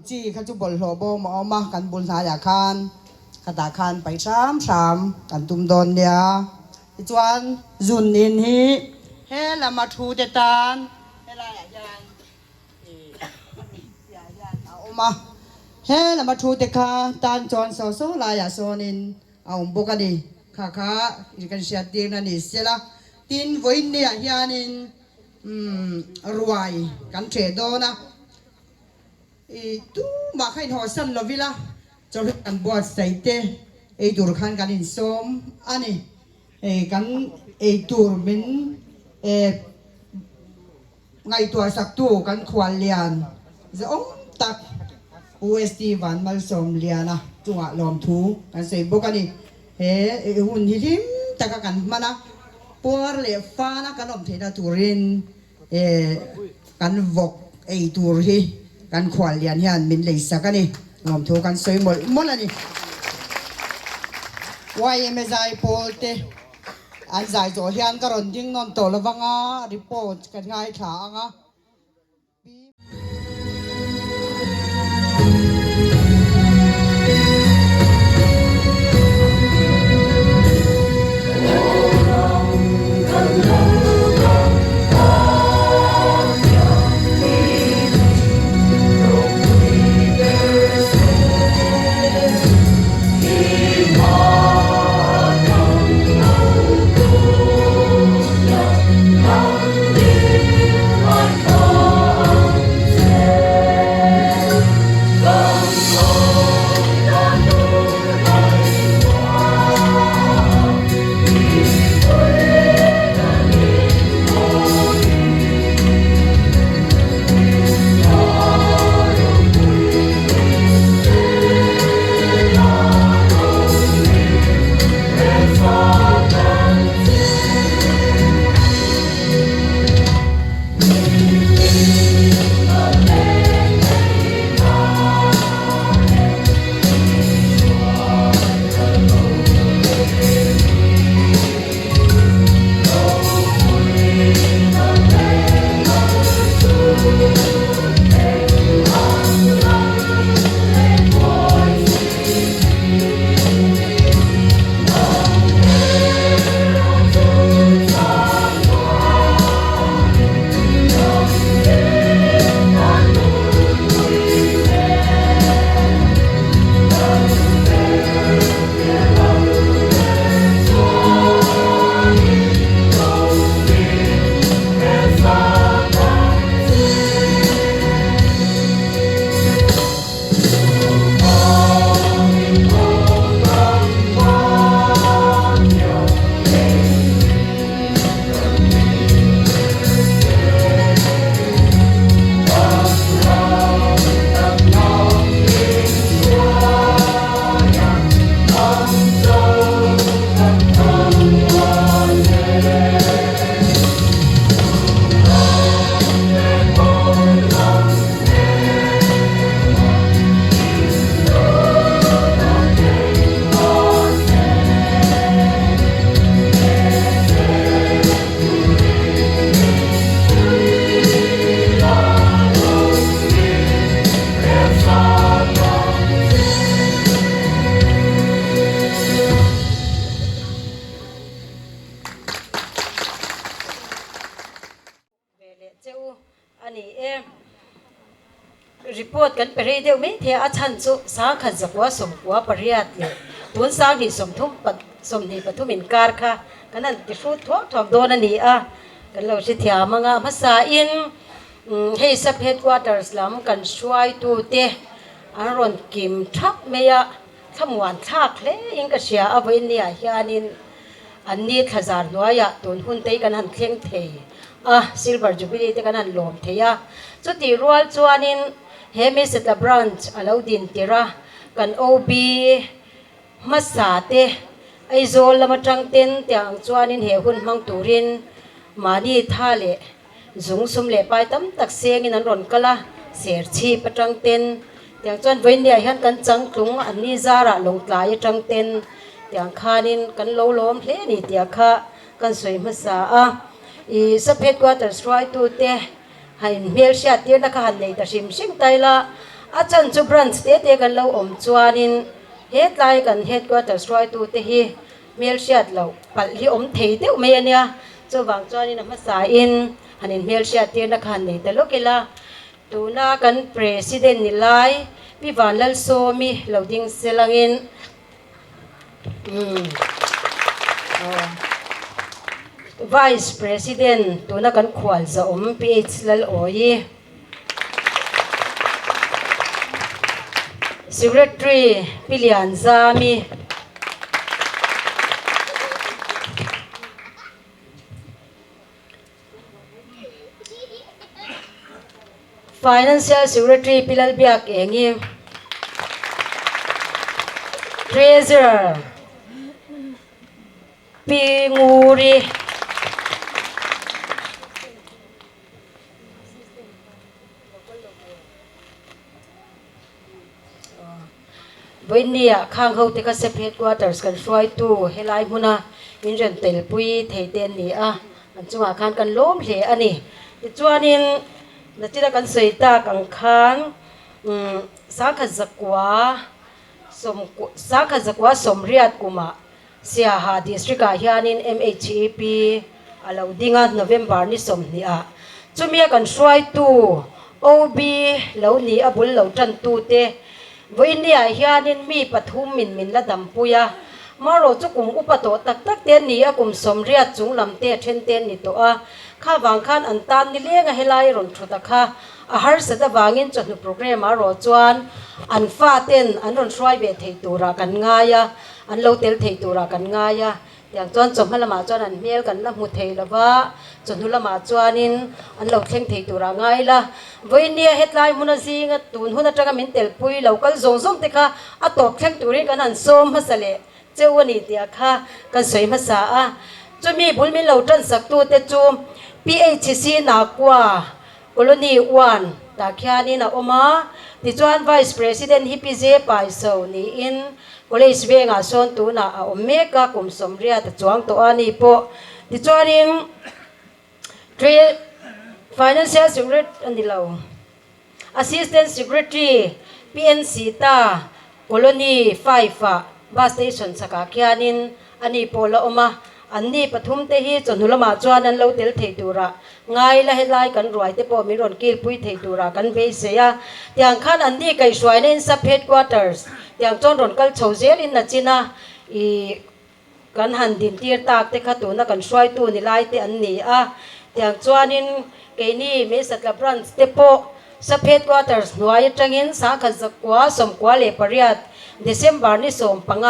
จีเขาจะบลหัวโบมาเอามากันบุญหาอยากคานขตาคานไปสามกันตุมโดนเดียจวนจุนนินฮีเฮละมาทูเตตานเฮละยานเอามาเฮละมาทูเตคาตานจอนโซโซลายาโซนินเอาบุกันดีข้าอีกันเสียตีนันนี่เสียละตีนวินเนี่ยยานินรวยกันเทโดนะtu mà khai họ sân là villa cho cái ăn bò sấy tê tour khan cái in som anh kan tour mình ngày tuổi sắc tu kan khoan lian giờ ông tak UST van mal som lian à chung à lom thu kan say bốc anh hun hi lim taka kan mana por le fa na kan om thena turin kan vok tour hiกันขวานเลียนยันมินเลยสักนี่งอมทูกันสวยหมดแล้วนี่วายไม่ใจโพลเตอันใจโจเฮียนก็รอนยิ่งนอนโตแล้ววังอ่ะรีพอร์ตกันง่ายถางอ่ะreportกันไปเรื่อยๆไม่เทียอาชันสุสาขันสักว่าสมหัวปริยัติเลยตุนสร้างที่สมทุมปัดสมนี่ปัทุมินการค่ะกันนั่นติดฟูทั่วถ่อมโดนนี่กันเราสิเทียมังภาษาอินให้สับเฮดควอเตอร์สลัมกันช่วยตูเตอารอนกิมทับเมียทำหวานทักเลยยังกระเสียเอาไว้เนี่ยยานินอันนี้ขจารน้อยตุนหุ่นเตกันหันเทียงเทซิลเวอร์จูบิลีเตกันหันลมเทียจุดที่รัวจวนินเฮมิสตาบรันช์อาลาวดินติระกันโอบีมาสาเตไอโซลมาจังเต็นเตียงจวนินเฮหุ่นมังตูรินมาดีท่าเละจุงสมเละไปตั้มตักเสียงนันรอนกะละเสียชีปจังเต็นเตียงจวนเวนเดียหันกันจังกรุงอันนี้ซาระลงตายจังเต็นเตียงคานินกันโลลมเพลนี่เตียค่ะกันสวยมาสาอีสเปดกว่าแต่สไตร์ตูเตให้เมียเสียเตียนักหันเลยแต่ชิมชิงไตละ อาจารย์จุบรันสเตเตกันเราอมจวนนินเฮ็ดไลกันเฮ็ดก็จะสวยตัวเตฮีเมลเชียดเราปัลที่อมเทเตวเมียเนี่ยจะวางจวนนินมาสายอินฮันนินเมลเชียดเตียนักฮันนี่แต่ลูกเอล่าตัวน่ากันประธานนิไลพี่วันลัลโซมีเราดิ้งเซลังอินVice President ตัวนักการขวัญจะอม PH ลัลโอย Secretary พิลิอันซามี Financial Secretary พิลัลเบียกเองยี่ Treasurer ปีงูรี วันนี้ข้างเขาที่เขาเซฟเฮดควอเตอร์สกันช่วยตู้เฮลัยมุนะอินเรนเตลปุยเทเตนนี่อันจังหวะคันกันล้มเหลอันนี้ที่จวนนินนัดที่เรากันสวยตากังคันสาขาจักวาสาขาจักวาสมเรียดกุมาเสียหาดิสตริกาเฮียนิน MHAP อาลาดิ้งโนเวมบาร์นี่สมนี่จุมีกันช่วยตู้ OB เหล่านี้บุลเหล่าจันตู้เตวันนี้เฮียนินมีปฐุมมินละดำปุยมารอจุกุมอุปโตตักเตียนนี้กุมสมเรียดจุงลำเตเทนเตียนนี่ตัวข้าวางขันอันตันนี่เลี้ยงให้ไล่รอนชุดข้าอาหารเสด็จวางินจนโปรแกรมมารอจวนอันฟ้าเต้นอันรอนช่วยเบทเทตูรากันง่ายอันเลาเตลเทตูรากันง่ายอย่างจวนจมให้ละมาจวนอันเมียกันละมุเทละวะจนหุละมาจวนินอันเราเข่งเทตูราง่ายละวันนี้เฮ็ดไล่มุนซีงตูนหุนจักรมินเตลปุยเราก็ส่งติค่ะอัตตเข่งตูริกันอันส้มมาสเลเจ้าวันนี้เดียค่ะกันสวยมาสาจะมีบุญมีเราจันสักตัวเตจูม PHC นักว่า Colony 1ตาแค่นี้นะออกมาที่จวน Vice President ฮิปิเซไปโซนี่อินก็เลยสเวงส่วนตัวน่ะอเมริกากุมสมเรียแต่จวงตัวนี้พอที่จวนนี้ Financial Secretary อันนี้เรา Assistant Secretary PNC ตา Colony 5 Bus Station สักแค่นี้อันนี้พอละออกมาอันนี้ปฐุมเตหีจนหุลมาจวนนั้นเราเตลเทตูระง่ายละเฮลัยกันรวยเตปอมีรอนกิลปุยเทตูระกันเบสเซียอย่างขั้นอันนี้ไก่สวยในซับเฮดควอเตอร์สอย่างจนรอนกัลโชเซลินนัจินะอีกันหันดินตีตากเตขัตุนักันสวยตูนี่ไล่เตอันนี้อย่างจวนนินเกนี่เมสัตลับรันเตปอซับเฮดควอเตอร์สหน่วยจังอินสาขัดจักว่าสมกว่าเลปริยัดเดซมบาร์นี่สมปัง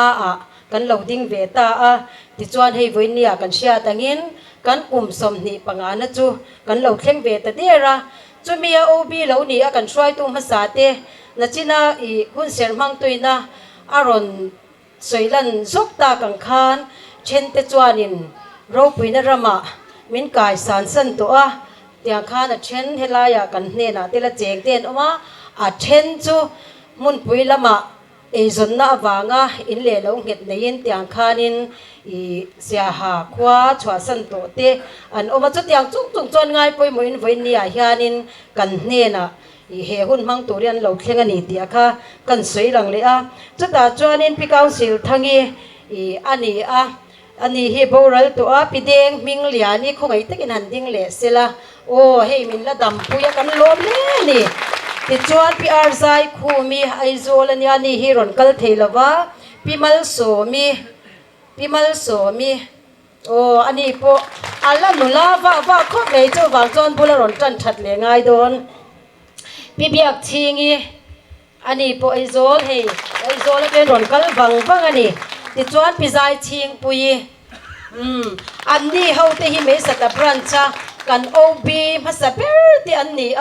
กันเหล่าดิ้งเวตาที่จวนให้วันนี้กันเชียตังอินกันกลุ่มสมนิปังนะจูกันเหล่าเข่งเวตาเดียระจูมีโอบีเหล่านี้กันช่วยตุ้มภาษาเตนัจินาอีหุ่นเสียงมังตุยนะอารอนสวยลันซกตากังคานเช่นเตจวนินเราปุยนรมามินกายสารสันตัวเตียงคานเช่นเฮลายกันเนน่ะเตละเจงเตียนออกมาเช่นจูมุนปุยละมาเอจนน่ะวางอินเล่ลงเห็ดในยินเตียงคานินอีเสียหาขวาชัวสันโตเตอันอมาจุดอย่างจุกจุกจนง่ายไปหมดอินไว้เนี่ยฮานินกันเนน่ะอีเฮหุ่นมังตัวเรียนเราเข่งอันนี้เดียค่ะกันสวยหลังเลยจุดตาจวนนินพิกาวสิลทั้งอีอันนี้เฮโบรัลตัวปีเดงมิงเหลียนี่คงไอ้ตะกินหันดิ้งเละเสละโอ้เฮมินละดำปุยกันล้มเลยนี่ที่จวนพีอาร์ไซคูมีไอโซลันยานี่ฮิรอนกัลเทลวะพิมัลโซมีโอ้อันนี้พออัลลันุลาว่าครบเลยเจ้าบางจอนบุลรอนจันชัดเลยง่ายโดนพี่เบียกชิงีอันนี้พอไอโซลเป็นรอนกัลบังอันนี้ที่จวนพิไซชิงปุยอันนี้เขาที่ฮิเมสตาบรันชากันโอบีมาสเปอร์ที่อันนี้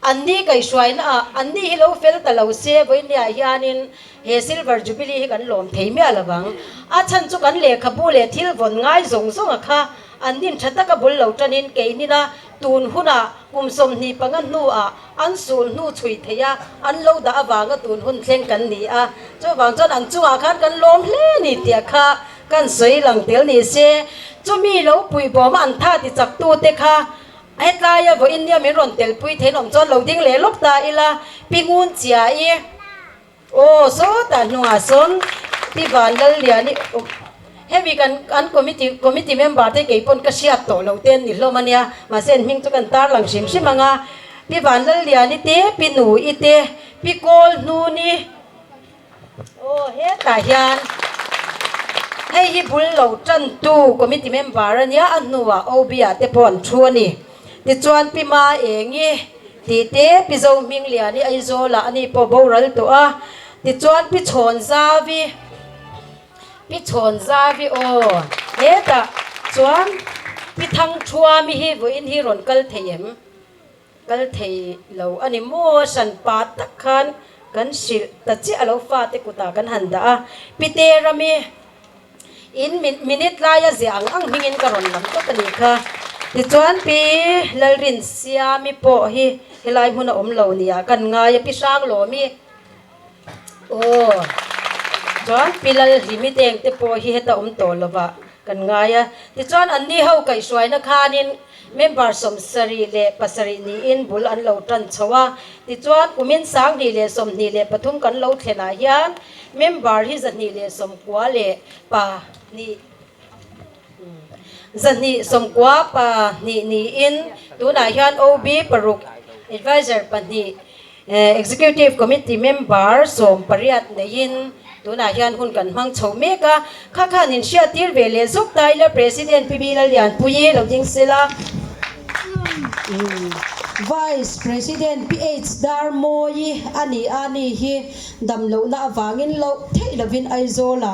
อันนี้ไก่สวยนะอันนี้เราเฟลแต่เราเสียไว้เนี่ยยานินเฮซิลเวอร์จูบิลีกันหลอมเทียมอะไรบ้างฉันจุกันเล่ขบูเล่ทิลวนง่ายส่งค่ะอันนี้ฉันตะกบุลเราจะนินเกนี่นะตูนหุ่นกุมสมนีปังกันนู่อันสูนนู่ช่วยเทียอันเราด่าบางก็ตูนหุ่นเข่งกันนี่เจ้าบางจนอันจังคันกันล้มเล่นี่เดียค่ะกันสวยหลังเตียวนี่เสียจะมีเราปุยบอมอันท่าที่จักตัวเตค่ะ ไอ้ตายบ่อินเดียมีรอนเตลปุยเทนอมจอนเราดิ้งเหลลกตาอีละปีงูนเจียอีโอ้โซตาหนัวสนพี่บ้านเลียนี่เฮ้มีกันอันคอมมิตี้เมมเบอร์ที่เกี่ยปนกระเชียบโตเราเต้นนี่โลมันเนี่ยมาเส้นหิงตุกันตาหลังชิมมังอ่ะพี่บ้านเลียนี่เตะพี่หนูอีเตะพี่โกลหนูนี่โอ้เฮ้ตาเฮียนให้ฮิบุลเราจันตูคอมมิตี้เมมเบอร์เนี่ยอันนัวโอบีอาเตปอนชัวนี่ที่จวนพี่มาเองนี่ที่เตะพี่โจมิงเลียนี่ไอโซละอันนี้พอโบรัลตัวที่จวนพี่ชนซาวีพี่ชนซาวีโอเฮ้ตาจวนพี่ทั้งชัวมีฮิบุอินฮิรอนกัลเทียมกัลเทียเราอันนี้โมชันปาตักขันกันสิตัดจีเราฟาติกุตากันหันดาพี่เตรามีอินมินิทลายเสียงอังมิงินกรอนลำตัวกันนี่ค่ะที่จวนปีลรินเสียมีโปฮีลายหุ่นอมเหล่านี้กันง่ายพี่ช้างโลมีโอ้จวนปีลลิมิเตงที่โปฮีเฮตอมโตลวะกันง่ายที่จวนอันนี้เขาไก่สวยนะคะนินเมมเบอร์สมสรีเลปัสรีนีอินบุลอันเหล่าจันชวะที่จวนกุมินสางดีเลสมนีเลปทุมกันเหล่าเทนายันเมมเบอร์ที่จะนีเลสมกัวเลปานี่จะนี่สมกว่าปะนี่อินตัวนายฮันโอบีปรุก advisor ปะนี่ executive committee member สมปริยัติในยินตัวนายฮันหุ่นกันมังโฉมเมกะข้านินเชียตีร์เวเลซุกไตและ president ปีบีลเลียนปุยเราจิงสิละ Vice President PH Darmoyi ani hi damlo na awangin lo theilovin aizola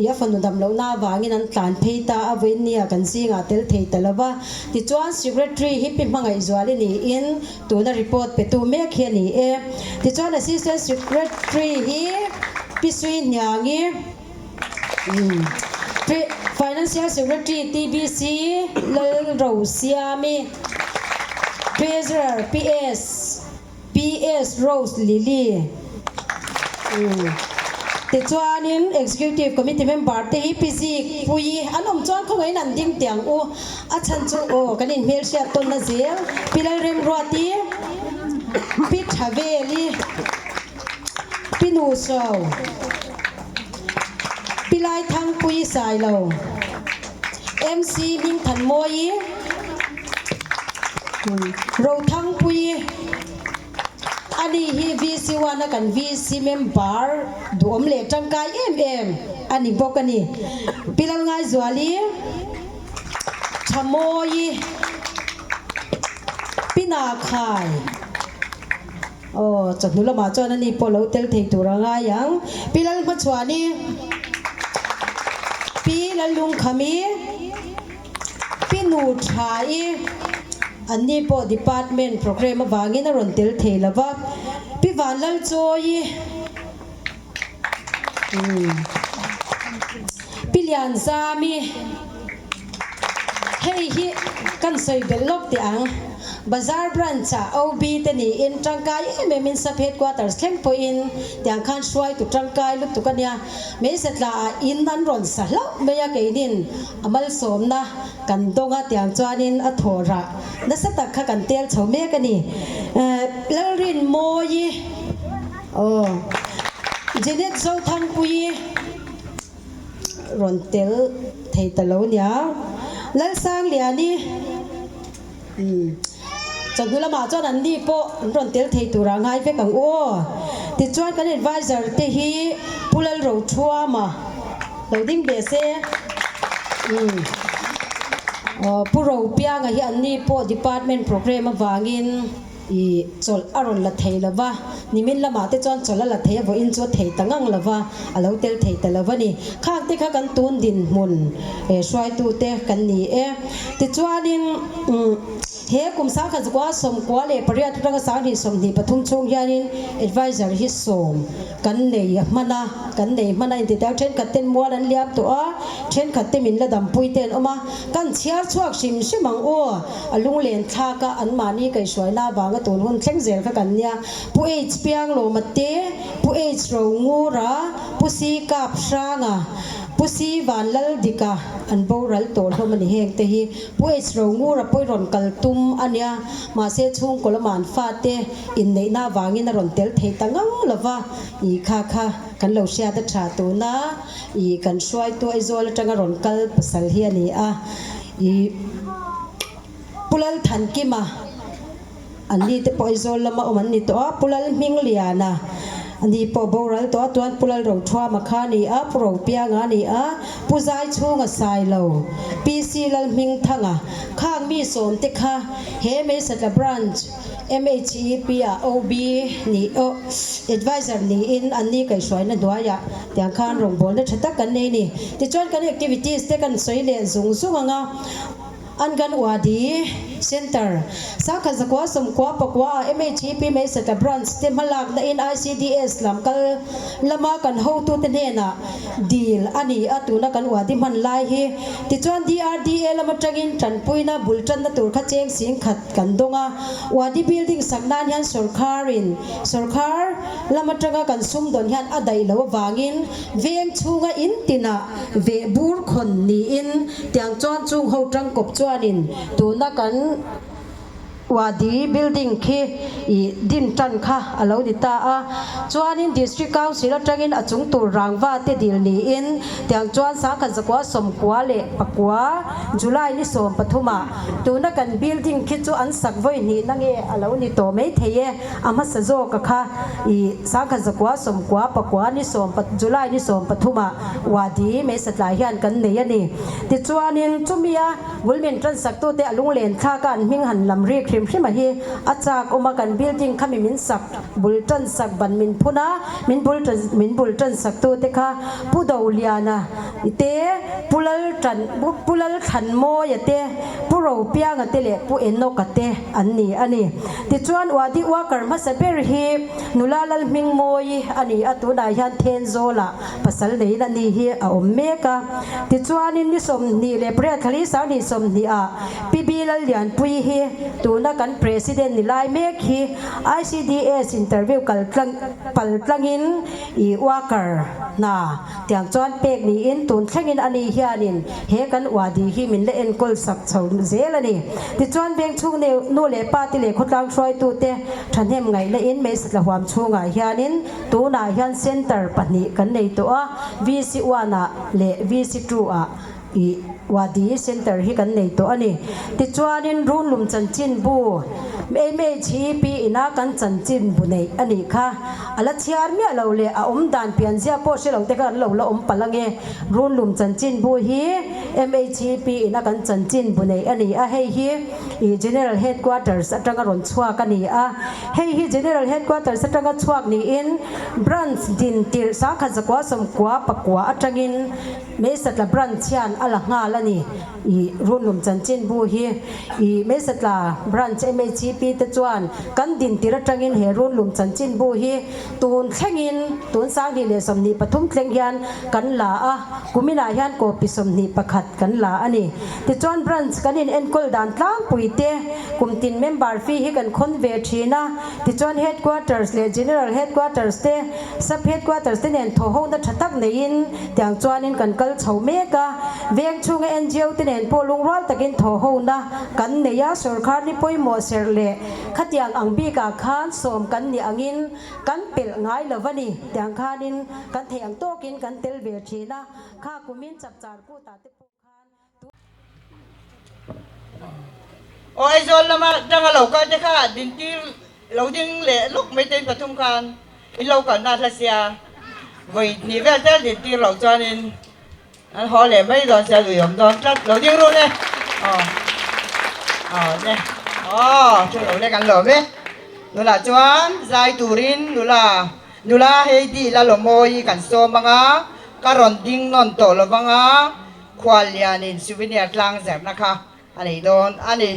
ya fanu damlo na awangin an tlan pheita avin nia kan singa tel theitalawa ti chuan secretary hi pi mangai zwali ni in tuna report pe tu me khe ni e ti chuan assistant secretary hi pisui nyangi financial secretary TBC lal ro siami Treasurer PS Rose Lily ติดจวนนิน Executive Committee Member ที่พิจิกปุยอันอมจวนเขาไว้นันดิ้งเตียงอูอาชันจูโอกันนินเมลเชียต้นนาเซียพิลเรมรัวตีพิทาเวลีพินูโซพิไลทังปุยสายเรา MC มิงทันโมยเราทั้งปุยอันนี้ฮี VC วันนักัน VC member ดวมเล็กจังกาย อันนี้บอกกันนี่พิลังไงจวลีชะโมยพินาคายโอ้จัดนุละมาจอนันนี่พอเราเตลเทตัวร่างยังพิลังมาชวานี่พิลังลุงขมีพินูชายอันนี้พอ department program มาบางงี้นะรอนเตลเทลว่าพี่วานลัลโจยพี่เลียนซามีเฮ้ยกันใส่เบลล็อกเตียงบาซาร์บรันช์เอาบีเตนี่อินจังกายเมมินสะเพดกว่าแต่เข้มพออินเตียงขันช่วยตุจังกายลุกตุกันเนี่ยไม่เสร็จละอินนันรอนสลับไม่อยากให้ดินอามัลสมนะกันตรงอ่ะเตียงจวนินอัทโหระนั่นสัตว์ข้ากันเตียลเฉาเมกันนี่แล้วรินโมยโอ้เจเน็ตโซทังปุยรอนเตลไทยตะโลเนี่ยแล้วสร้างเหลียนี่จนทุลมาจนอันนี้พอรอนเตลไทยตัวร่างให้ไปกังโอ้ติดจวนกัน advisor ที่ฮีพูดแล้วเราชัวมาเราดิ้งเบสผู้เราเปียงที่อันนี้พอ department program มาว่างินอีจอลอารอนละเทยละวะนิมินละมาเตจอนจอลละเทยบ่อินจอเทยตั้งละวะอาเราเตลเทยแต่ละวะนี่ข้างที่ข้ากันตูนดินมุนช่วยตูเตกันนี่ติจวนนินเฮกุมสาขันสกว่าสมกว่าเลยปริยัติรักษาที่สมนี่ปทุมชงยานิน advisor ฮิสมกันเลยมันอินติดเอาเช่นขัดเต้นมัวนันเลียบตัวเช่นขัดเต้นมินละดำปุยเต้นออกมากันเชียร์ชวกชิมมังโอ้ลุงเลียนทากะอันมานี่ไก่สวยหน้าบางก็ตัวหุ่นเข่งเสียกันเนี่ยผู้เอชเปียงโลมาเตผู้เอชเรางูระผู้ซีกับช้างผู้ ปุสีวันลลดิกาอันโบรัลโตลเขามันเฮงแต่ฮีปุเอสเรางูระปุยรอนกัลตุมอันเนี้ยมาเสชุงกลมานฟาเตอินในหน้าวางินรอนเตลเทตังเอาละว่าอีค่ะกันเราเชียร์ตาตัวนะอีกันช่วยตัวไอโซลจังรอนกัลปัสลเฮียนี่อีปุลลทันกิมาอันนี้แต่พอไอโซลมาอมันนี่ตัวปุลลมิงเลียนะอันนี้พอโบราณตัวปุลลเราทัวมาขานี่โปรเปียงานี่ผู้ใจช่วงสายเราปีซีลมิงทั้งข้างมีสมติค่ะเฮเมสตาบรันช์ MHEP OB นี่advisor นี่อินอันนี้ก็ช่วยนั่นด้วยแต่ข้างโรงบอลได้ชัดกันนี่ที่จวนกัน activities ที่กันสวยเลยสูงอันกันว่าดีเซ็นเตอร์สักขจักว่าสมกว่าปกว่า MHP ไม่สกัดบรันส์เต็มหลักใน ICDS ลำกันละมากันhow to เตเนี่ยนะดีลอันนี้ตัวนักกันว่าที่มันไล่เฮที่จวน DRDA ละมาจังอินจันปุยนะบุลจันนะตัวขัดเจงสิงขัดกันดงว่าที่ building สักนั้นยันสุรคารินสุรคาร์ละมาจังกันซุ่มดอนยันอดัยละวางอินเวียงชูงอินตินะเวบูร์คนนี้อินเตียงจวนจุงhowจังกบจวนอินตัวนักกันว่าดี building ที่ดินจันค่ะเราดิตาจวนอิน district council จังอินจุงตัวรังว่าที่ดิลนี้อินเตียงจวนสังกันสักว่าสมกว่าเละปักว่าจุลัยนี่สมปฐุมาตัวนักกัน building คิดจวนสักไว้นี่นั่งเรานี่โตไม่เทียอามาสะโจกค่ะสังกันสักว่าสมกว่าปักว่านี่สมจุลัยนี่สมปฐุมาว่าดีไม่สัตย์หลายยันกันเนี่ยนี่ที่จวนอินจุมีวุ้ลเมนจันสักตัวเตะลุงเลนท่ากันมิงหันลำเรียกที่มาฮีอาจากอุมากันบิลดิ้งขมิมินสักบุลจันสักบันมินพุนะมินบุลจันสักตัวเตค่ะผู้ดาวเลียนะเตปุลลขันโมยเตผู้เราเปียงเตเลผู้เอ็นนกเตอันนี้ติจวนว่าที่ว่ากันมาสเปรฮีนุลาลมิงโมยอันนี้อัตุนายฮันเทนโซละภาษาเนนี่ฮีอมเมกาติจวนนี่สมนี่เลเปรทลิสาวนี่สมนี่ปีบีลเลียนปุยฮีตัวนักกัน president นี่ไล่เมกฮี ICDS interview กัลตังอินอีว่ากันนะเตียงจวนเป็กนี่อินตุนทั้งอินอันนี้เฮียนินเฮกันว่าดีฮีมินเลเอ็นกอลสักชาวเซลนี่ติจวนเบงช่วงนี้นู่เลป้าติเลขดลังช่วยตัวเตะฉันเห็นไงเลเอ็นไม่สละความช่วงไงเฮียนินตัวนายฮันเซ็นเตอร์ปันนี้กันในตัว VC1 เล VC2 อีว่าดีเซ็นเตอร์ที่กันในตัวนี้ติดจวนนินรุ่นลุมจันจินบูไม่ชีปีนักกันจันจินบุในอันนี้ค่ะอะไรเชียร์เมียเราเลยดานเปลี่ยนเสียโพสเราแต่กันเราปลังเงรุ่นลุมจันจินบูฮีชีปีนักกันจันจินบุในอันนี้ให้ฮีgeneral headquarters จังการรอนชัวกันนี่ให้ฮี general headquarters จังการชัวนี่อิน branch ดินตีสาขาจักว่าสมกว่าปักว่าจังอินไม่สัตละ branch ยันอะไรงาละนี่รุ่นลุมจันจินบูฮีไม่สัตละ branch MHP ตะจวนกันดินตีระจังอินเฮรุ่นลุมจันจินบูฮีตูนแข่งอินตูนสร้างดีเลยสมนีปฐุมแข่งยันกันลากุมินายันโกปิสมนีประคัดกันลาอันนี้ตะจวน branch กันอินเอ็นกอลดานตั้งปุยเตกุมตินเมมเบอร์ฟีให้กันคอนเวทีนะตะจวน headquarters เลย general headquarters เต sub headquarters เตเนี่ยทอห้องนัดชัดในอินแต่งจวนอินกันกัลเฉาเมกาเวียงช่วง NGO เตเนี่ยพอลุงร้อนตะกินทอห้องนะกันเนียสุรคาร์นี่ป่วยหมอเสร์เล่ขัดยังอังบีกาขานสมกันนี่อังอินกันเปิลง่ายเลยวันนี้แต่งขาดินกันเถียงโตกินกันเตลเวทีนะข้ากุมินจับจานกู้ตาเตปูขานโอ้ยโซนละมาจังเราก็จะค่ะดินที่เราดึงเละลูกไม่เต็มปฐุมคานอินเราก่อนนาทเซียวันนี้เวลาดินที่เราจอนินอันหอเละไม่โดนเสียหรือยมโดนจัดเราดึงรู้เนี่ยเนี่ยช่วยเราเล่นกันหรอไหมนูล่ะจวนใจตูรินนูล่ะเฮดีละหลงโมยกันโซมังการอนดิ้งนอนโตละมังควาลียนินซูวิเนียร์ลังแสบนะคะอันนี้โดนอันนี้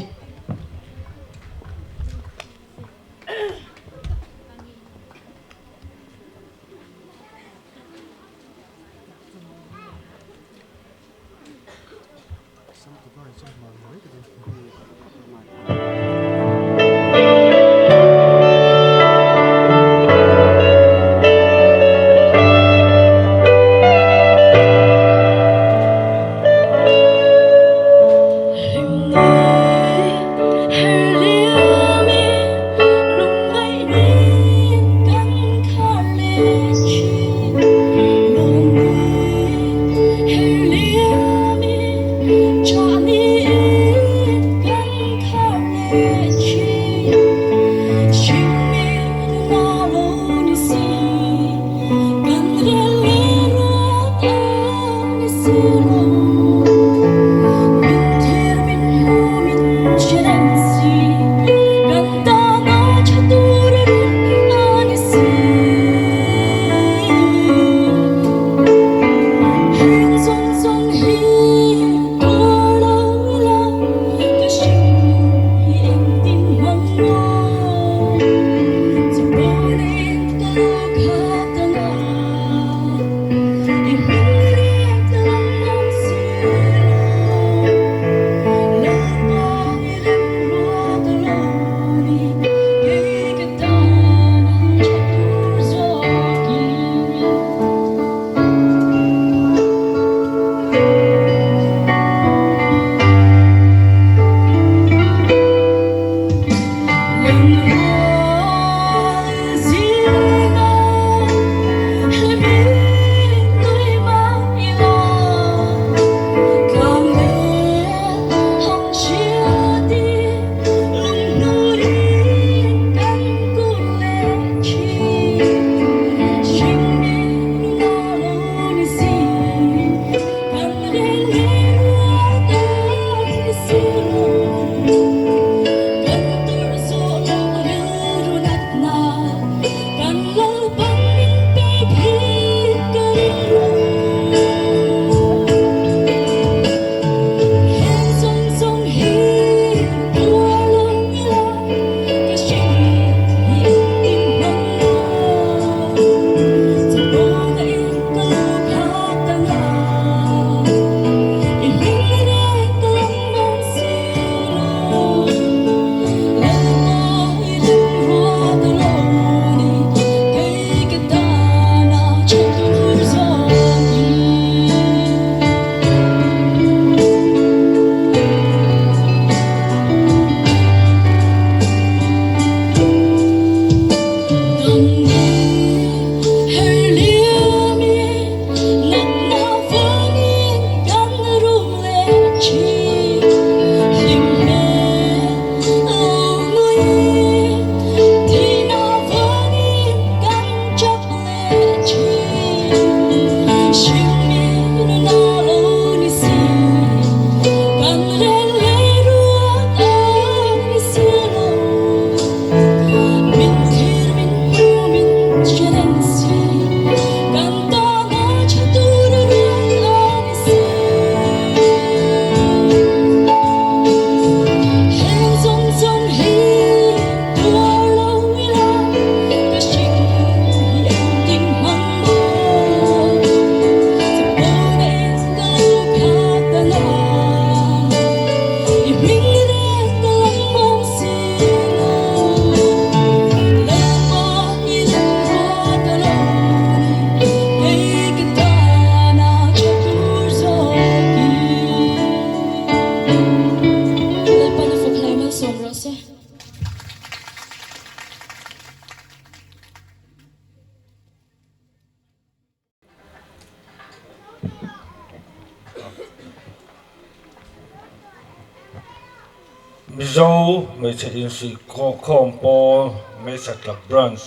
Mizo Meche Insi Kompo Mesatlak Branch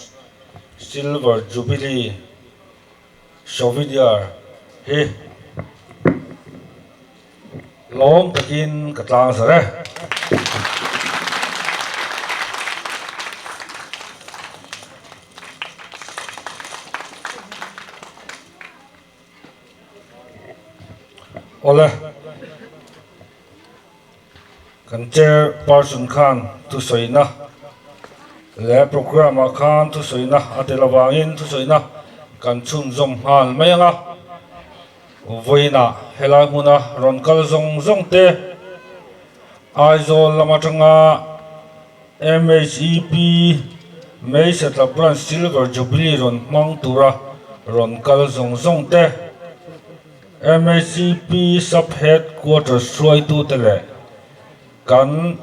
Silver Jubilee Shovidyar He Lom Takin Katlang Sare Ole kan chairperson khan tu soina le program khan tu soina atelawangin tu soina kan chun zom han mayanga voina helai muna ronkal zong zong te aizol lamatanga MHEP Meisatla Branch Silver Jubilee ron mang tura ronkal zong zong te MHEP sub headquarters Sroi tu tele kan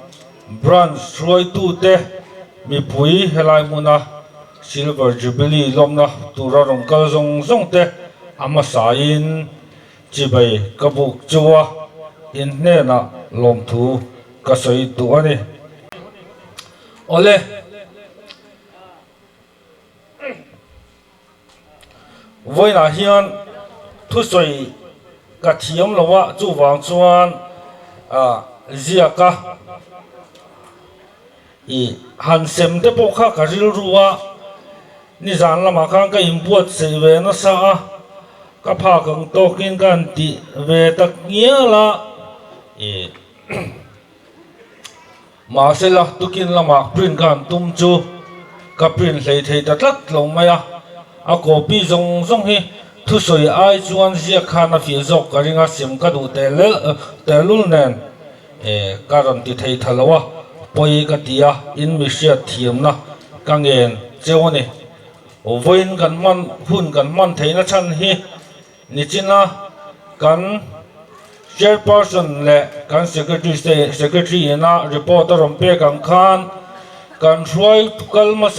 branch Sroi tu te mi pui helai muna silver jubilee lomna tura rong kal zong zong te ama sain chibai kabuk chuwa in ne na lom thu ka soi tu ani ole voina hian thu soi ka thiam lowa chu wang chuan ziaka i han sem te po kha ka ril ruwa ni zan lama khang ka imbuat sei ve na sa a ka pha kang tokin kan ti ve tak ngia la e ma se la tukin lama print kan tum chu ka print hlei thei ta tlat lo maya a copy zong zong hi thu soi ai chuan zia khana fi zok ka ringa sim ka du te lul nen e karon ti thei thalowa poi ka tia in mi sia thiam na ka ngen chewani voin kan man hun kan man theina chan hi ni china kan chairperson le kan secretary na reporter rom pe kan khan kan ruai kalmas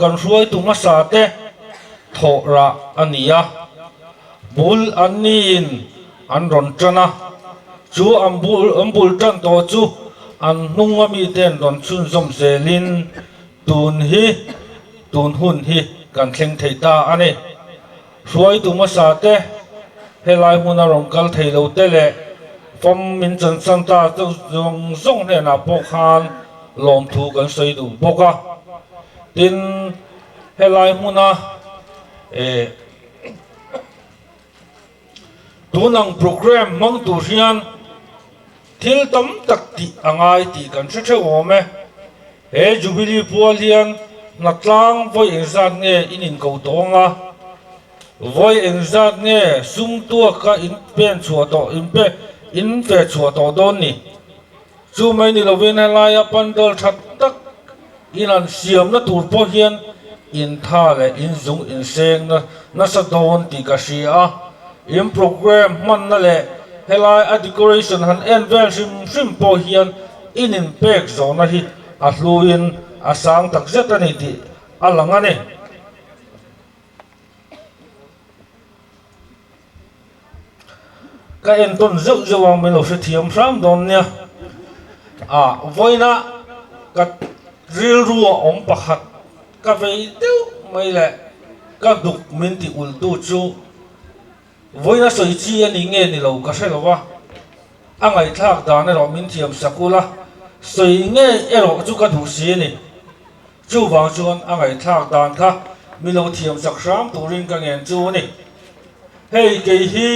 kan ruai tu masa te thora ania bul anin an ron chana chu ambul tan to chu an nunga mi ten ron chun som selin tun hun hi kan thleng thei ta ani ruai tu masa te helai huna ron kal thei lo te le phong min chan san ta zong zong ne na po khan lom thu kan soi du boka tin helai huna tunang program mang tu hian thil tam tak ti angai ti kan che ome he jubilee pual hian na tlang voi engzat nge inin ko tonga voi engzat nge sum tua ka in pen chua to in fe chua to don ni chu mai ni lovin la ya pandol that tak inan siam na tur po hian in tha le in zung in seng na sa don ti ka sia in program man na le helai a decoration han en vel sim po hian in pek zona hi a hluin a sang tak zet ani ti alanga ne ka en ton zeu zewang melo se thiam ram don nia voina ka ril ruwa om pakhat ka vei deuh mai le ka duk min ti ul tu chu voina soi chi ani nge ni lo ka hrelowa angai thak dan ero min thiam sakula soi nge ero chu ka thu si ni chu wang chuan angai thak dan kha mi lo thiam sak ram turin ka ngen chu ni hei ke hi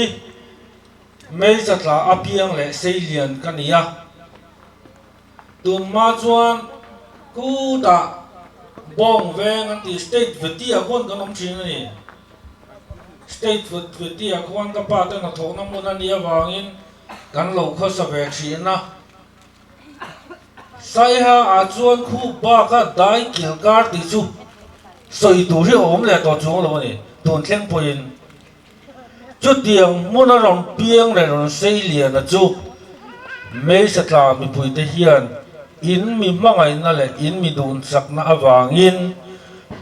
mei chatla apiang le seilian ka nia tun ma chuan ku ta bong veng an ti state vetia kon ka nom chin ni state vetia kon ka pa ta na thong na mun ani awangin kan lo kho sa ve thin na sai ha a chuan khu ba ka dai kil kar ti chu soi tu ri om le to chung lo ni tun thleng poin chu tiang mun a ron piang le ron seilian a chu mei chatla mi pui te hian in mi mangai na le in mi dun sak na awangin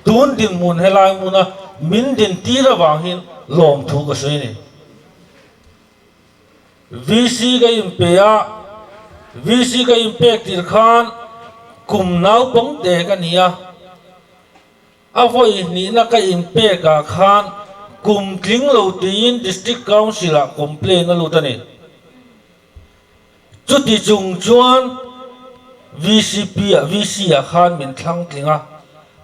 tun din mun helai muna min din tira wangin lom thu ka sei ni vc ga impea vc ga impact tir khan kum nau pong te ka nia avoi ni na ka impact ga khan kum tling lo tin district council a complain na lutani chuti chung chuan VC a khan min thlang tlinga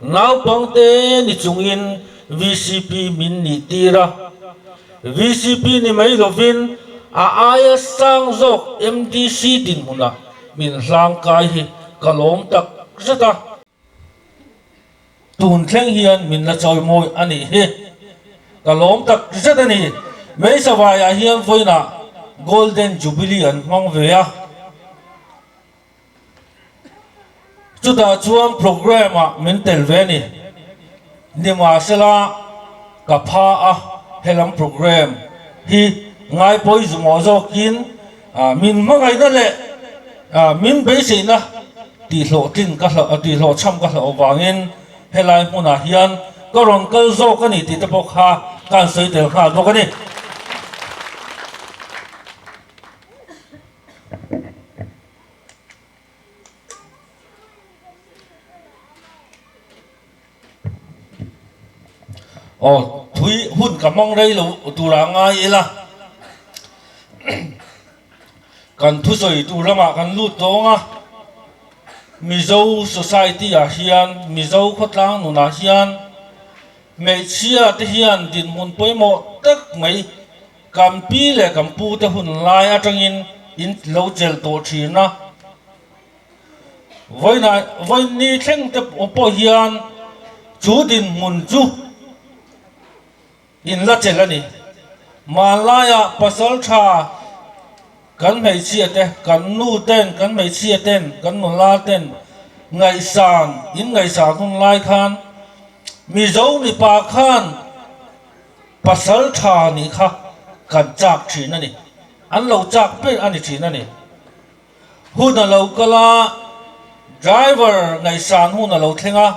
nau pang te ni chungin VCP min ni tira VCP ni mai lovin a aya sang zok MDC tin muna min hlang kai hi kalom tak zata tun thleng hian min na choi moi ani he kalom tak zata ni mai sawaya hian voina golden jubilee an mang veya chuta chuan program a min tel ve ni nima sela ka pha a helam program hi ngai poi zumo zo kin min mangai na le min be sei na ti hlo tin ka hlo ti hlo cham ka hlo wangin helai huna hian ก็รอนก็โซกันนี่ติดตะปกหาการสวยเตลขาดพวกนี้โอ้ทุยหุ่นกับมองได้หรือตุลาง่ายละกันทุสอยตุลามากันลุดตงอ่ะมิโซ society อาเฮียนมิโซขดล้างนุนอาเฮียนไม่เชียที่เฮียนดินมุนป่วยหมดตึกไม่กำปีเลยกำปูแต่หุ่นลายอาจังอินโลเจลตัวชีนะวันนี้เช่งแต่ปอเฮียนจูดินมุนจูอินละเจลนี่มาลายะปัสสาวะชากันไม่เชียเตกันนู่เต้นกันไม่เชียเต้นกันนุลาเต้นไงสานอินไงสานคนลายคันมีเจ้ามีปากคันปัสสาวะชานี่ค่ะกันจากชีนั่นนี่อันเราจากเป็นอันนี้ชีนั่นนี่หุ่นเราก็ละ driver ไงสานหุ่นเราเท่งอ่ะ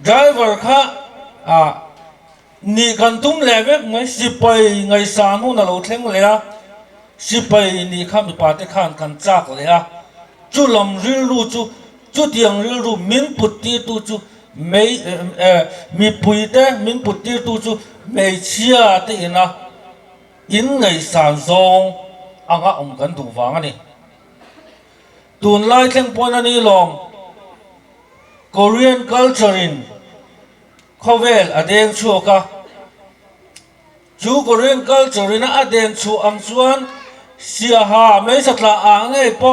driver ค่ะนี่กันตุ้มเล็กไงสิไปไงสานหุ่นเราเท่งเลยอ่ะสิไปนี่ข้ามีปาเตขันกันจากเลยอ่ะจุลำริรูจุเดียงริรูมินปุตติตุจุไม่มีปุยเตมินปุตติตุจุไม่เชียเตนะอินไงสานซองอ่างอ่ะกันถูกฟังอันนี้ตุนไล่เท่งปนอันนี้ลอง Korean culture in เขาเวลอเดนชัวกะจูKorean culture inอเดนชัวอังส่วนเสียหาไม่สักละอ่างไงปะ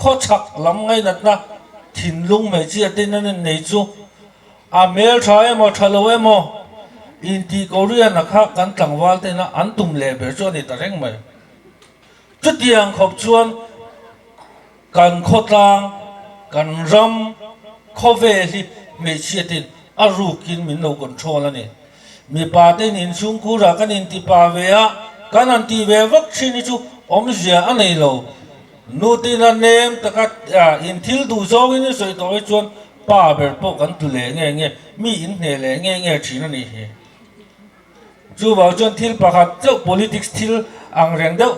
ข้อชักลำไงนัดนะถิ่นลุงไม่เจียตินนั่นในจูเมลชายมาทะเลาะมาอินทีKoreanนะคะกันต่างวัลเตนะอันตุ่มเล่เบอร์จวนนี่ตะเร่งไหมจุดยังขบชวนกันโคตรกันรำข้อเวลิไม่เชียตินอารูกินมินโนคอนโทรลนี่มีปาเตนินชุงคูรักันอินติปาเวียกันอันติเววัคซีนจูอมเสียอันไหนโลนูตินันเนมตะกัดอินทิลดูโซวินสวยตัวชวนป้าเบิร์ปกันตุเลงเงี้ยมีอินเนเลงเงี้ยชีนั่นนี่จูบ่าวชวนทิลปะคัดเจ้า politics ทิลอังเรงเดา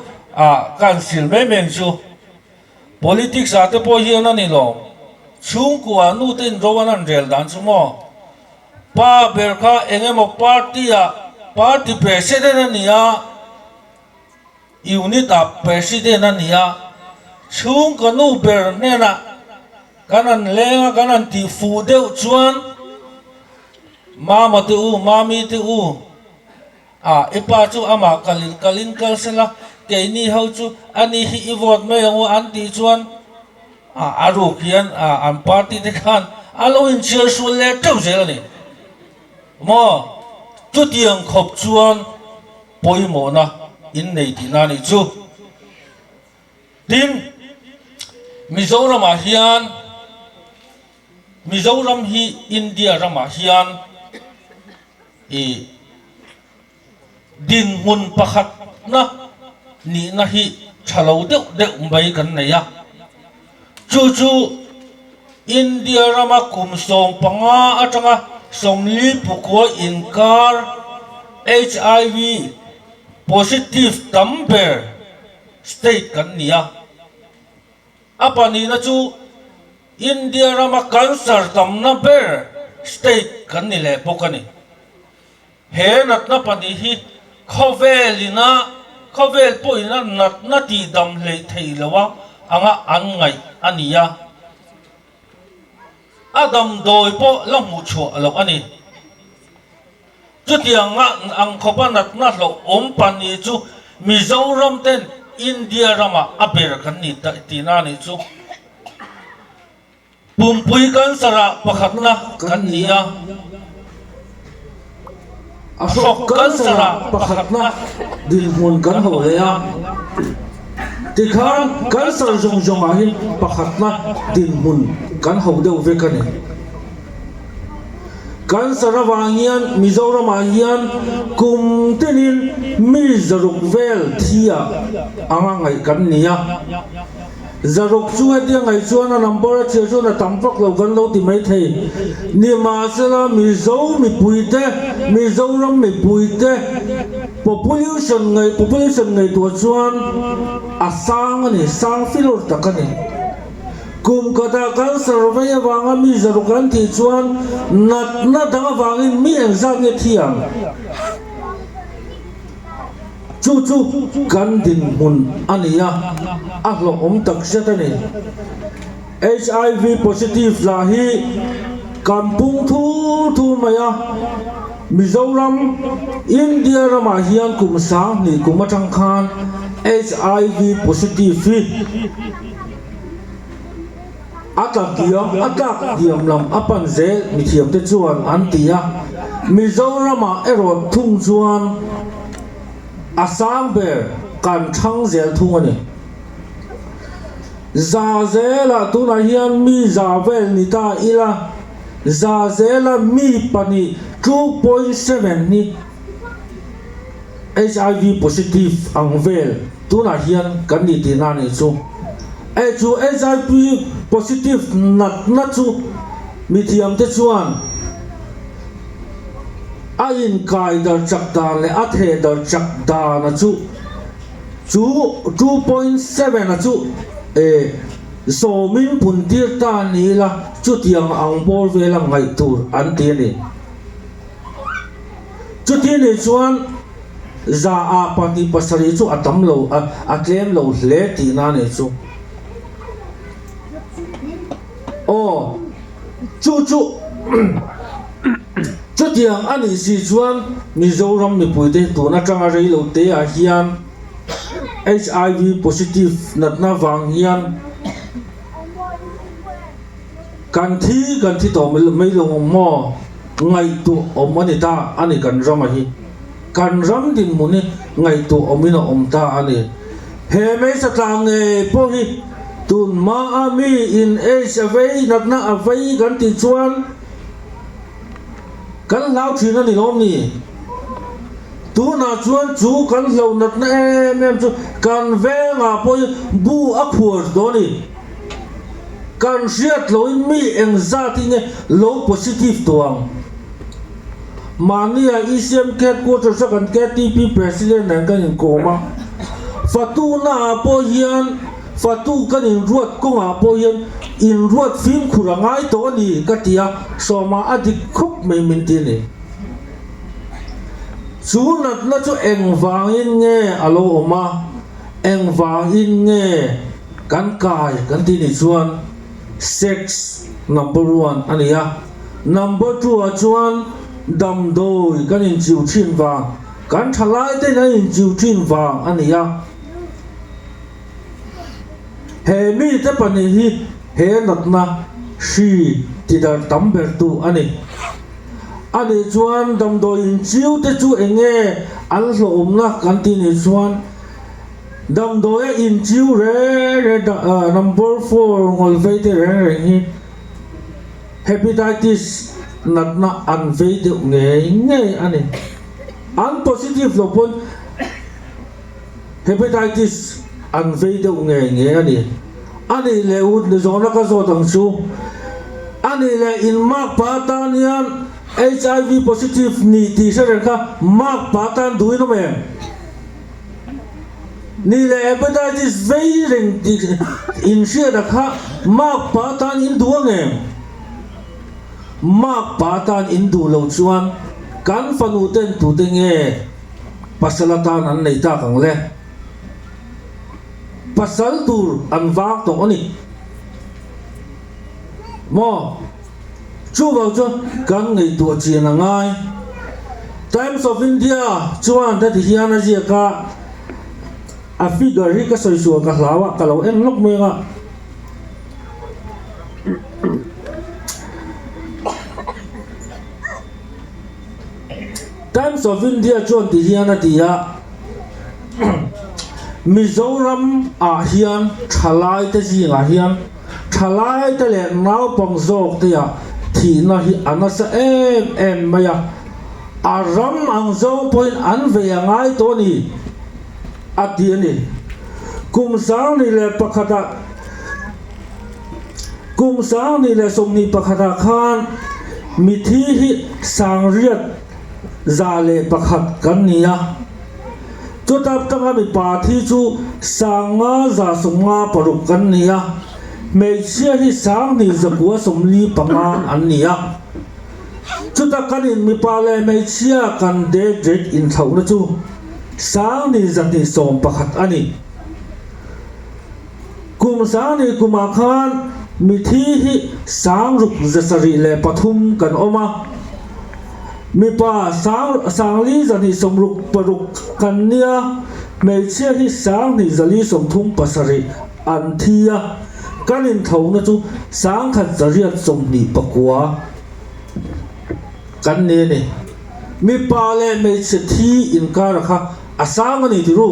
การสิลไม่เมนจู politics อาจจะพอเฮียนั่นนี่โลชุงกัวนูตินโรวันนันเรลดันสมอป้าเบิร์ค่ะเองมปาร์ตี้เพรสิดเนนนี่ยูนิตเพรสิดเนนนี่ชุงกันนูเบิร์เนี่ยนะกันนั่นเลงกันนั่นที่ฟูเดวชวนมาติอูมามีติอูไอป้าจูอามาคัลินคัลเซล่าเกนี่เขาจูอันนี้ฮีอีวอดไม่เอาอันที่ชวนอารูเขียนอันปาร์ตี้เด็กขันเราอินเชียร์ส่วนเล็กเจ้าเจริญนี่มาจุดยังขบชวนปอยโมนะอินในที่นั่นนี่จูดินมิโซรามาฮิอันมิโซรามฮีอินเดียรามาฮิอันดินมุนประคัดนะนี่นะฮีชะลาวเด็กไม่กันเนี่ยจู่อินเดียรามาคุมส่งปังอาจังสมลีปุกว่าอินคาร์ HIV positive number state กันเนี่ยapa ni na chu India rama cancer tam na ber state kan ni le pokani he nat na pani hi khovelina khovel poina nat na ti dam le theilawa anga angai ania adam doi po lamu chu alo ani chutianga ang khopanat na lo om pani chu Mizoram ten India rama aber kan ni tina ni chu pumpui kan sara pakhatna kan nia asok kan sara pakhatna din mun kan ho ya tikhan kan sar jong jong ahin pakhatna din mun kan ho deu ve kan kan sara wangian Mizoram ahian kum tenin Mizoruk vel thia angangai kan nia zarok chu dia ngai chuan a number chia chu na tampak lo kan lo ti mai thei ni ma sala mi zo mi puite mi zo ram mi puite population ngai tu chuan asang ani sang filor takani kum kata kan survey wanga mi zarukan ti chuan nat na dang wangin mi engzam nge thiang chu kan din mun ania ahlo tak setani HIV positive la hi kampung thu maya Mizoram India rama hian kum sang ni kum atang khan HIV positive atak diam lam apan zel mi thiam te chuan an tia Mizoram ero thung chuan asang ber kan thang zel thung ani za zela tuna hian mi za vel ni ta ila za zela mi pani 2.7 ni HIV positive ang vel tuna hian kan ni tina ni chu chu HIV positive nat na chu mi thiam te chuan a in kai dar chak da le a the dar chak da na chu 2.7 na chu so min pun tir ta ni la chu tiang ang bor ve la ngai tur an ti ni chu ti ni chuan za a pati pasari chu atam lo a tlem lo hle ti na ni chu chu tiang ani si chuan Mizoram mi puite tu na tanga rei lo te a hian HIV positive natna wang hian kan thi to mai lo mo ngai tu omani ta ani kan ram hi kan ram din muni ngai tu omina omta ani he mai sa tang e po hi tun ma ami in avei natna avei kan ti chuan kan lau thina ni lom ni tu na chuan chu kan lo natna em chu kan ve nga po bu a khur do ni kan riat lo in mi eng za ti nge lo positive toang mania ICM ket quarter sa kan KTP president nang kan in koma fatu na po hian fatu kan in ruat ko nga po hian in ruat film khurangai to ni katia soma adik khup mai min ti ni chu nat na chu eng wangin nge alo oma eng wangin nge kan kai kan ti ni chuan sex number 1 ania number 2 a chuan dam doi kan in chiu thin wang kan thalai te na in chiu thin wang ania he mi te pani hi he natna shi ti dar tamber tu ani chuan dam doi in chiu te chu enge al hlo omna kan ti ni chuan dam doi in chiu re number 4 ngol ve te re hi hepatitis natna an ve de nge ani an positive lo pon hepatitis an ve de nge ani le ud le zona ka zo dang chu ani le in mak patan yan HIV positive ni ti sa ka mak patan dui no me ni le hepatitis ve ring ti in sia da kha mak patan in duang mak patan in du lo chuan kan fanu ten tu te nge pasalatan an nei ta kang le pasal tur an vak to ani mo chu bao chu kan ngei tu chi na ngai Times of India chuan ta hian a zia ka a figure hi ka soi su ka hlawa ka lo en lok me nga Times of India chuan ti hian a tia Mizoram a hian thalai te ji nga hian thalai te le nau pang zok te ya thi na hi anasa em maya aram ang zo point an ve ngai to ni ati ni kum sang ni le pakhata cung sáng ni le som ni pakhata khan mi thi hi sang riat za le pakhat kan nia chu tap tanga mi pa thi chu sanga za sunga paruk kan nia me chia hi sang ni zakua somli panga an nia chu ta kan in mi pa le me chia kan de direct in thau na chu sang ni zati som pakhat ani kum sang ni kuma khan mi thi hi sang ruk zasari le pathum kan oma mi pa sang li zani som ruk paruk kan nia me chia hi sang ni zali som thum pasari an thia kan in thau na chu sang khat zariat som ni pakwa kan ne ne mi pa le me che thi in ka rakha asang ani tiru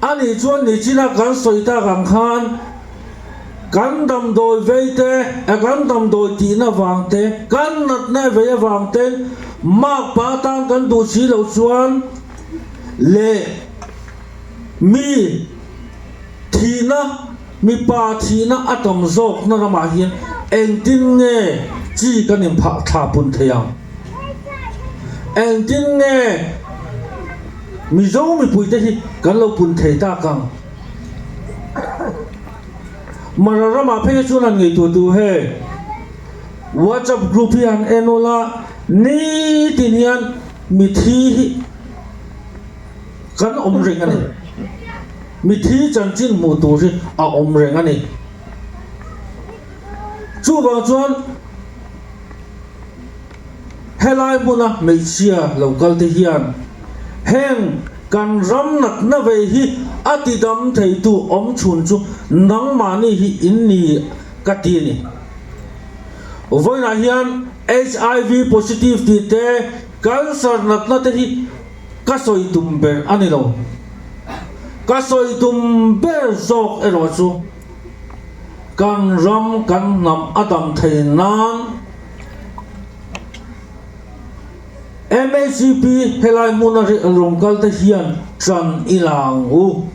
ani chuan ni china kan soita kan khan kan dam doi veite kan dam doi ti na wangte kan nat na ve wangte mak pa tang kan du chi lo chuan le mi thina mi pa thina atom zok na rama hian eng tin nge chi kan im pha tha pun theyang eng tin nge mi zo mi pui te hi kan lo pun thei ta kang marara ma phe chu nan ngei tu he WhatsApp group hian enola ni tin hian mi thi kan om ring ani mi thi chan chin mu tu ri a om ring ani chu ba chuan helai muna me chia local te hian heng kan ram nak na ve hi ati dam thei tu om chun chu nang mani hi in ni ka ti ni voina hian HIV positive ti te cancer nak na te hi ka soi tum ber ani lo ka soi tum ber zok ero chu kan ram kan nam adam thei nan MACP helai munari rongkal te hian tran ilang u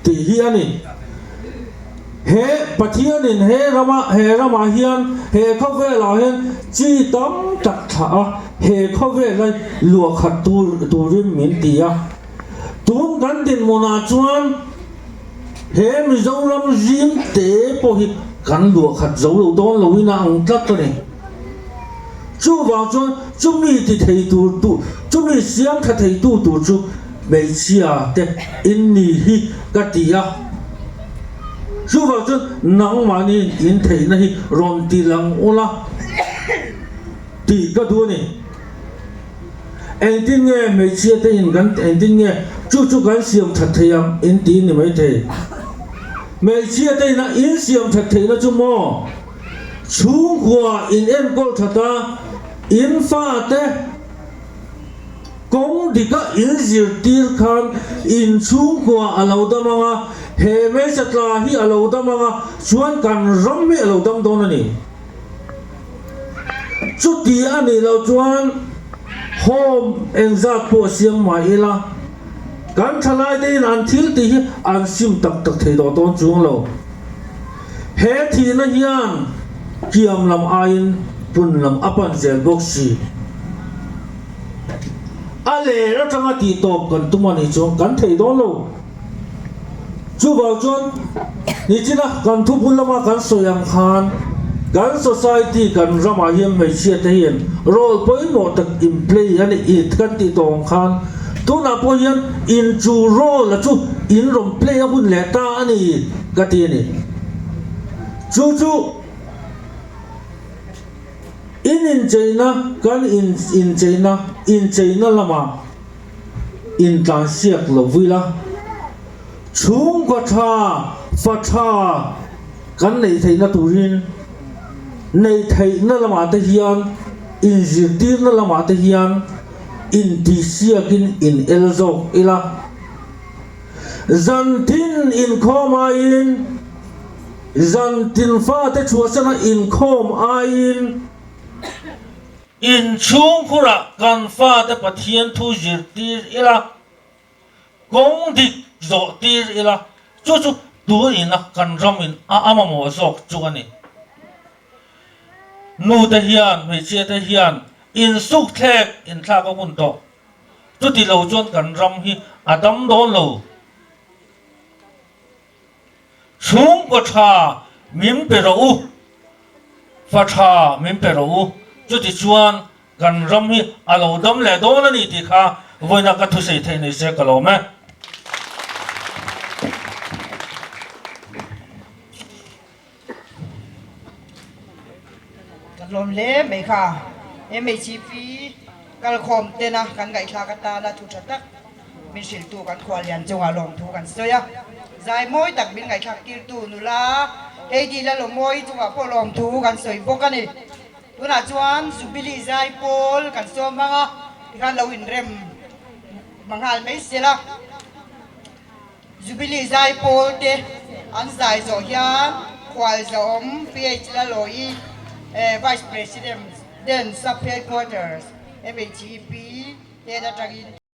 ti hiani he pathian in he rama hian he khove la hian chi tam tak tha he khove lai lu khat tu rim min tia tun kan din mona chuan he mi zo ram jim te po hi kan lu khat zo lo don lo ina ang tlat to ni chu vào chuan chu mi ti thei tu chu mi siam tha thei tu chu me chia te in ni hi ka tia chu vào chuan nang mani in thei na hi ron ti lang ola ti ka du ni en tin nge me chia te in gan en tin nge chu kan siam tha theiam in ti ni mai the me chia te na in siam tha thei na chu mo chu kwa in en kol thata in fa te kong dika in zir tir khan in chu kwa alo da manga he me satla hi alo da manga chuan kan ram me alo dam don ani chu ti ani lo chuan home engza po siang ma ila kan thalai de an thil ti hi an sim tak tak thei do don chung lo he thi na hian kiam lam ain pun lam apan zel boxi ale ra changa ti top kan tumani chong kan thei don lo chu ba chon ni china kan thu pun lama kan soyang khan kan society kan rama hiam me chia te hian role point mo tak in play ani it kan ti tong khan tu na po hian in chu role la chu in rom play a bun le ta ani ka ti ni chu in China kan in China lama in tan siak lo vila chung ko tha fa tha kan nei thei na turin nei thei na lama te hian in zirtir na lama te hian in ti siakin in elzok ila zantin in khoma in zantin fa te chuasana in khom ain in chung khura kan fa te pathian thu zir tir ila kong dik zo tir ila chu ตัวอินะกันรำอินอามาโมสกจุกันนี่นูเทียนไม่เชื่อเทียนอินสุกเทกอินทากบุญโตจุดที่เราจวนกันรำฮีอาดัมโดนเราชุงก็ชามิมเปโรอูฟ้าชามิมเปโรอูจุดที่จวนกันรำฮีอาเราดำเล่โดนนี่ที่ข้าวันนักทุเสเทนิเสกโลเมกันลมเล่ไม่ค่ะMHP กันคอมเตนะกันไก่ชากตาละทุจตักมีสิลตูกันควาเลียนจงอารมณ์ทุกันเสียใจมวยตักบินไก่ชากิลตูนุลาดีละลมวยจงอาพอลมทุกันสวยพวกกันนี่ตัวน่ะจวนสุบิลิใจโพลกันสวมมังอ่ะกันเราอินเรมมังหัลไม่เสียละสุบิลิใจโพลเตอันใจโซยันควาลจอมPHละลอย Vice President then Sub Headquarters MHP Data Tracking